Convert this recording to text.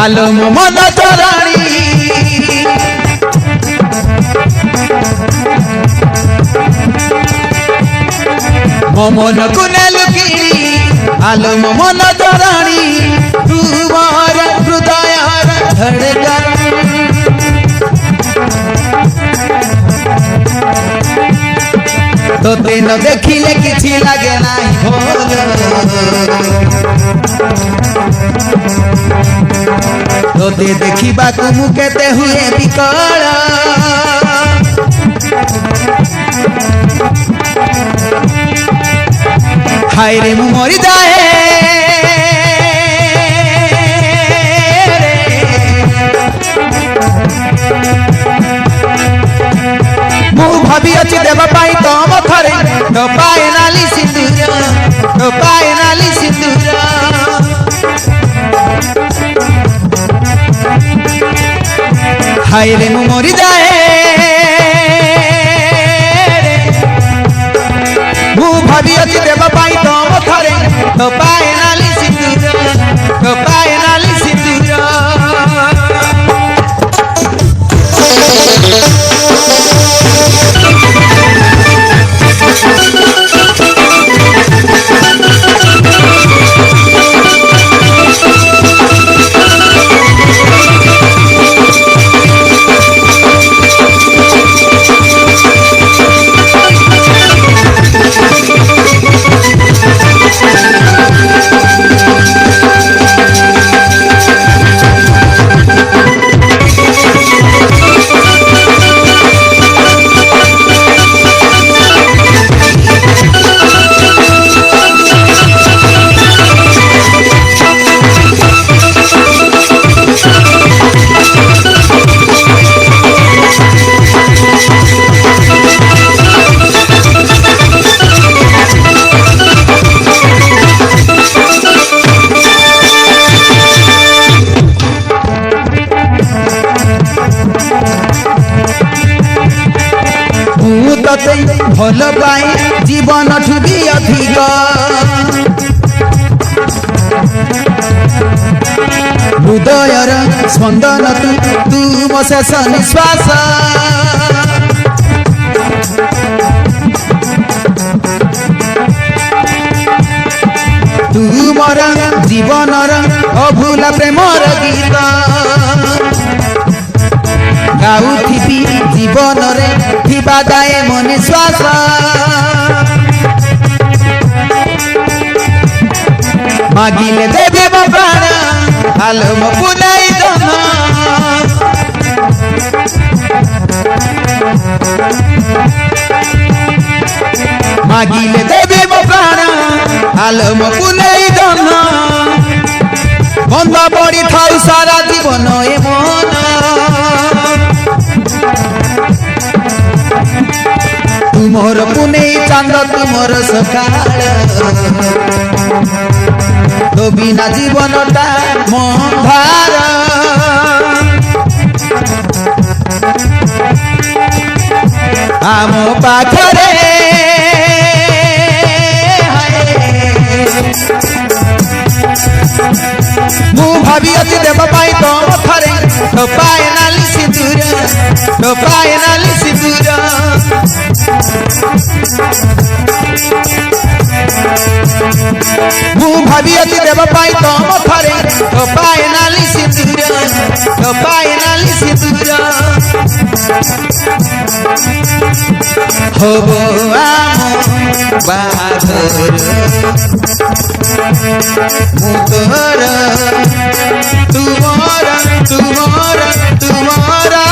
आलो मो मन चराणी मो मन को लुकिणी आलो मो मन चराणी तुमार हृदय धड़कन तोते न देखिले किछि लागे नाही तोते देखिबा को मु केते हुए विकल हाय रे मु मरि जाए मु भाभी अछि देव पाई तम थरे तो पाए नाली सिंदूर तो पाए नाली सिंदूर हाय रे मु मरि जाए मु भाभी अछि देव पाई तम थरे तो पाए नाली सिंदूर तो पाए नाली सिंदूर भल पाई जीवन ठुबी अधिक हृदयर स्पंदन तुम शेष निश्वास तुमर जीवनर अभूला प्रेमर गीत गाउथिबी जीवन रे थिबा दाए मो निश्वास मागिले देबे मो प्राण आलो मो पुनाई दम मागिले देबे मो प्राण आलो मो पुनाई दम बंदा पड़ी थाउ सारा जीवन ए मन तुमर पुने चांद तुमर सकाळ तो बिना जीवनटा मंधार आम पाखरे मु भाभी अति देव पाई तम थरे तो पाए नाली सिंदूर तो पाए नाली सिंदूर मु भाभी अति देव पाई तम थरे तो पाए नाली सिंदूर तो पाए नाली सिंदूर होबो आम बाघर मु तोहर तुमर तुमर तुमरा